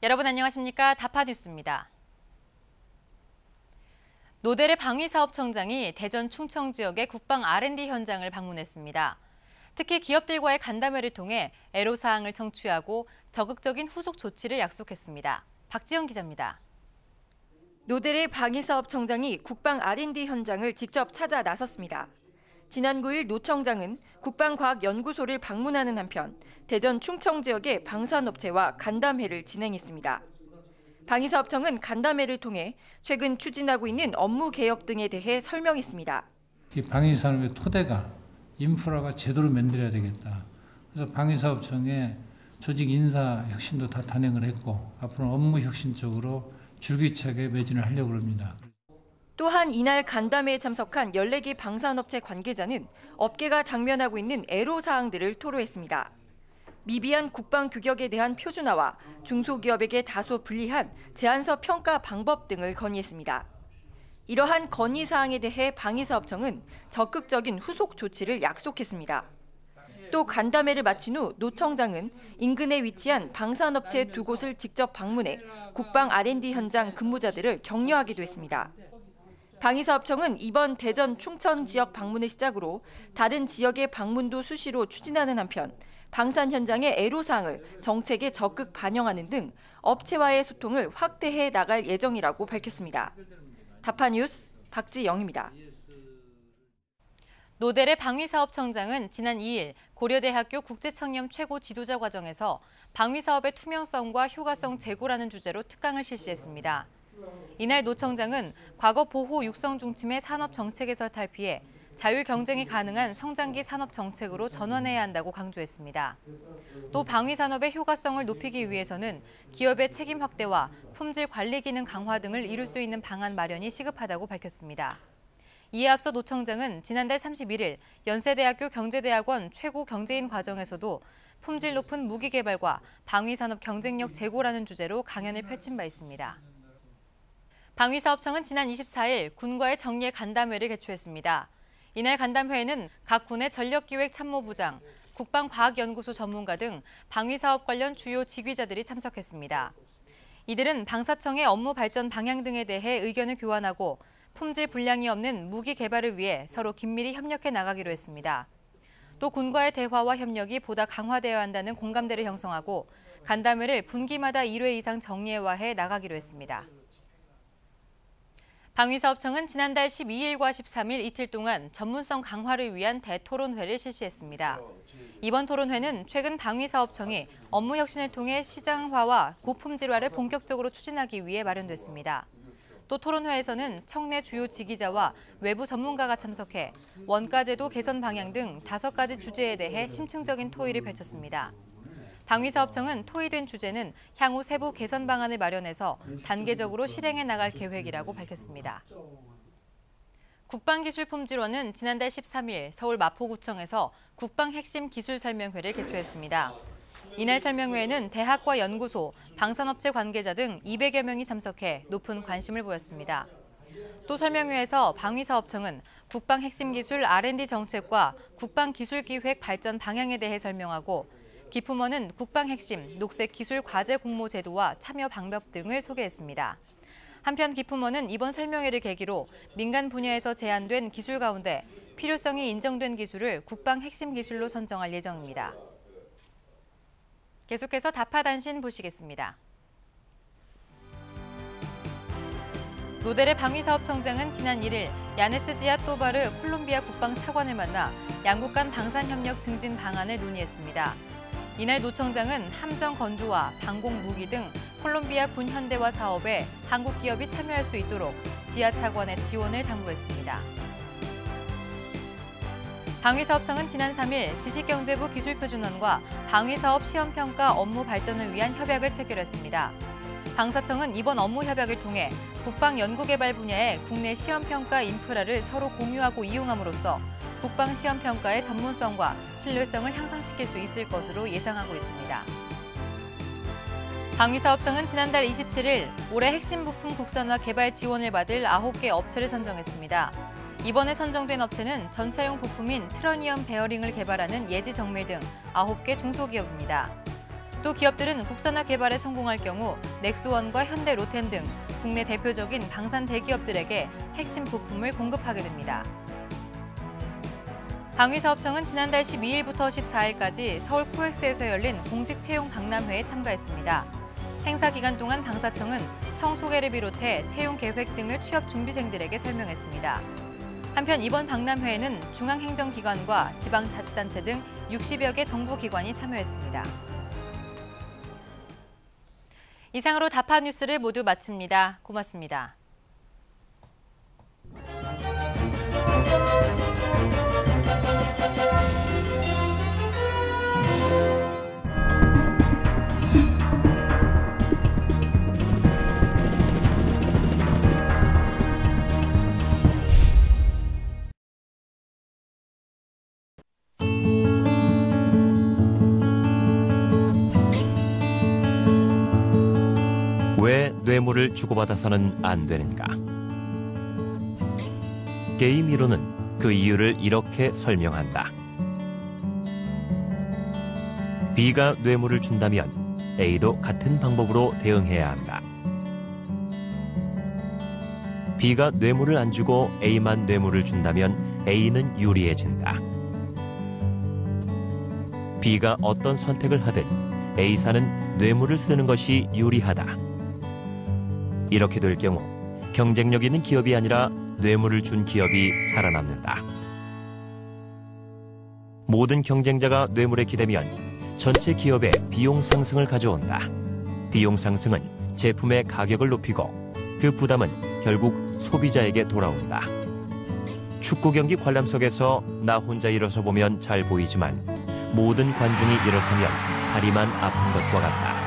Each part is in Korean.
여러분 안녕하십니까? 다파뉴스입니다. 노델의 방위사업청장이 대전 충청 지역의 국방 R&D 현장을 방문했습니다. 특히 기업들과의 간담회를 통해 애로사항을 청취하고 적극적인 후속 조치를 약속했습니다. 박지영 기자입니다. 노델의 방위사업청장이 국방 R&D 현장을 직접 찾아 나섰습니다. 지난 9일 노 청장은 국방과학연구소를 방문하는 한편 대전 충청 지역의 방산업체와 간담회를 진행했습니다. 방위사업청은 간담회를 통해 최근 추진하고 있는 업무 개혁 등에 대해 설명했습니다. 이 방위산업의 토대가 인프라가 제대로 만들어야 되겠다. 그래서 방위사업청의 조직 인사 혁신도 다 단행을 했고 앞으로는 업무 혁신 쪽으로 줄기차게 매진을 하려고 합니다. 또한 이날 간담회에 참석한 14개 방산업체 관계자는 업계가 당면하고 있는 애로사항들을 토로했습니다. 미비한 국방 규격에 대한 표준화와 중소기업에게 다소 불리한 제안서 평가 방법 등을 건의했습니다. 이러한 건의사항에 대해 방위사업청은 적극적인 후속 조치를 약속했습니다. 또 간담회를 마친 후 노 청장은 인근에 위치한 방산업체 2곳을 직접 방문해 국방 R&D 현장 근무자들을 격려하기도 했습니다. 방위사업청은 이번 대전 충청 지역 방문을 시작으로 다른 지역의 방문도 수시로 추진하는 한편 방산 현장의 애로사항을 정책에 적극 반영하는 등 업체와의 소통을 확대해 나갈 예정이라고 밝혔습니다. 다파뉴스 박지영입니다. 노델의 방위사업청장은 지난 2일 고려대학교 국제청렴 최고 지도자 과정에서 방위사업의 투명성과 효과성 제고라는 주제로 특강을 실시했습니다. 이날 노 청장은 과거 보호 육성 중침의 산업 정책에서 탈피해 자율 경쟁이 가능한 성장기 산업 정책으로 전환해야 한다고 강조했습니다. 또 방위 산업의 효과성을 높이기 위해서는 기업의 책임 확대와 품질 관리 기능 강화 등을 이룰 수 있는 방안 마련이 시급하다고 밝혔습니다. 이에 앞서 노 청장은 지난달 31일 연세대학교 경제대학원 최고 경제인 과정에서도 품질 높은 무기 개발과 방위 산업 경쟁력 제고라는 주제로 강연을 펼친 바 있습니다. 방위사업청은 지난 24일 군과의 정례 간담회를 개최했습니다. 이날 간담회에는 각 군의 전력기획참모부장, 국방과학연구소 전문가 등 방위사업 관련 주요 직위자들이 참석했습니다. 이들은 방사청의 업무 발전 방향 등에 대해 의견을 교환하고 품질 불량이 없는 무기 개발을 위해 서로 긴밀히 협력해 나가기로 했습니다. 또 군과의 대화와 협력이 보다 강화되어야 한다는 공감대를 형성하고 간담회를 분기마다 1회 이상 정례화해 나가기로 했습니다. 방위사업청은 지난달 12일과 13일 이틀 동안 전문성 강화를 위한 대토론회를 실시했습니다. 이번 토론회는 최근 방위사업청이 업무 혁신을 통해 시장화와 고품질화를 본격적으로 추진하기 위해 마련됐습니다. 또 토론회에서는 청내 주요 지기자와 외부 전문가가 참석해 원가제도 개선 방향 등 5가지 주제에 대해 심층적인 토의를 펼쳤습니다. 방위사업청은 토의된 주제는 향후 세부 개선 방안을 마련해서 단계적으로 실행해 나갈 계획이라고 밝혔습니다. 국방기술품질원은 지난달 13일 서울 마포구청에서 국방핵심기술설명회를 개최했습니다. 이날 설명회에는 대학과 연구소, 방산업체 관계자 등 200여 명이 참석해 높은 관심을 보였습니다. 또 설명회에서 방위사업청은 국방핵심기술 R&D 정책과 국방기술기획 발전 방향에 대해 설명하고 기품원은 국방핵심, 녹색기술과제 공모 제도와 참여 방법 등을 소개했습니다. 한편 기품원은 이번 설명회를 계기로 민간 분야에서 제안된 기술 가운데 필요성이 인정된 기술을 국방핵심 기술로 선정할 예정입니다. 계속해서 다파단신 보시겠습니다. 노델의 방위사업청장은 지난 1일 야네스 지아 또바르 콜롬비아 국방차관을 만나 양국 간 방산협력 증진 방안을 논의했습니다. 이날 노 청장은 함정 건조와 방공 무기 등 콜롬비아 군 현대화 사업에 한국 기업이 참여할 수 있도록 지하 차관의 지원을 당부했습니다. 방위사업청은 지난 3일 지식경제부 기술표준원과 방위사업 시험평가 업무 발전을 위한 협약을 체결했습니다. 방사청은 이번 업무 협약을 통해 국방연구개발 분야의 국내 시험평가 인프라를 서로 공유하고 이용함으로써 국방시험평가의 전문성과 신뢰성을 향상시킬 수 있을 것으로 예상하고 있습니다. 방위사업청은 지난달 27일 올해 핵심 부품 국산화 개발 지원을 받을 9개 업체를 선정했습니다. 이번에 선정된 업체는 전차용 부품인 트러니엄 베어링을 개발하는 예지정밀 등 9개 중소기업입니다. 또 기업들은 국산화 개발에 성공할 경우 넥스원과 현대, 로템 등 국내 대표적인 방산 대기업들에게 핵심 부품을 공급하게 됩니다. 방위사업청은 지난달 12일부터 14일까지 서울 코엑스에서 열린 공직 채용 박람회에 참가했습니다. 행사 기간 동안 방사청은 청소계를 비롯해 채용 계획 등을 취업 준비생들에게 설명했습니다. 한편 이번 박람회에는 중앙행정기관과 지방자치단체 등 60여 개 정부기관이 참여했습니다. 이상으로 다파 뉴스를 모두 마칩니다. 고맙습니다. 왜 뇌물을 주고받아서는 안 되는가? 게임 이론은 그 이유를 이렇게 설명한다. B가 뇌물을 준다면 A도 같은 방법으로 대응해야 한다. B가 뇌물을 안 주고 A만 뇌물을 준다면 A는 유리해진다. B가 어떤 선택을 하든 A사는 뇌물을 쓰는 것이 유리하다. 이렇게 될 경우 경쟁력 있는 기업이 아니라 뇌물을 준 기업이 살아남는다. 모든 경쟁자가 뇌물에 기대면 전체 기업의 비용 상승을 가져온다. 비용 상승은 제품의 가격을 높이고 그 부담은 결국 소비자에게 돌아온다. 축구 경기 관람석에서 나 혼자 일어서 보면 잘 보이지만 모든 관중이 일어서면 다리만 아픈 것과 같다.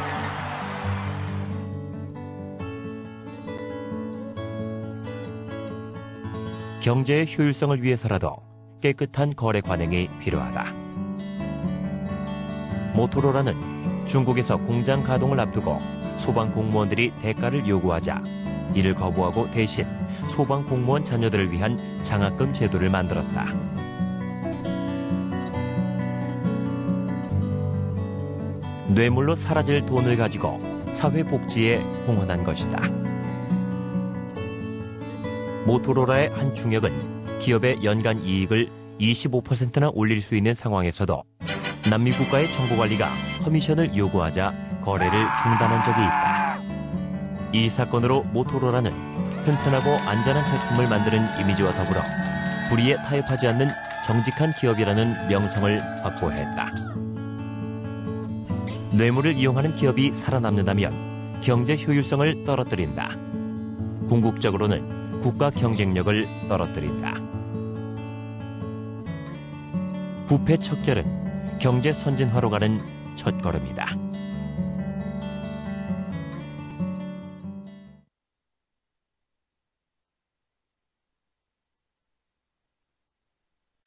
경제의 효율성을 위해서라도 깨끗한 거래 관행이 필요하다. 모토로라는 중국에서 공장 가동을 앞두고 소방 공무원들이 대가를 요구하자 이를 거부하고 대신 소방 공무원 자녀들을 위한 장학금 제도를 만들었다. 뇌물로 사라질 돈을 가지고 사회복지에 홍원한 것이다. 모토로라의 한 중역은 기업의 연간 이익을 25%나 올릴 수 있는 상황에서도 남미 국가의 정보관리가 커미션을 요구하자 거래를 중단한 적이 있다. 이 사건으로 모토로라는 튼튼하고 안전한 제품을 만드는 이미지와 더불어 불의에 타협하지 않는 정직한 기업이라는 명성을 확보했다. 뇌물을 이용하는 기업이 살아남는다면 경제 효율성을 떨어뜨린다. 궁극적으로는 국가 경쟁력을 떨어뜨린다. 부패 척결은 경제 선진화로 가는 첫걸음이다.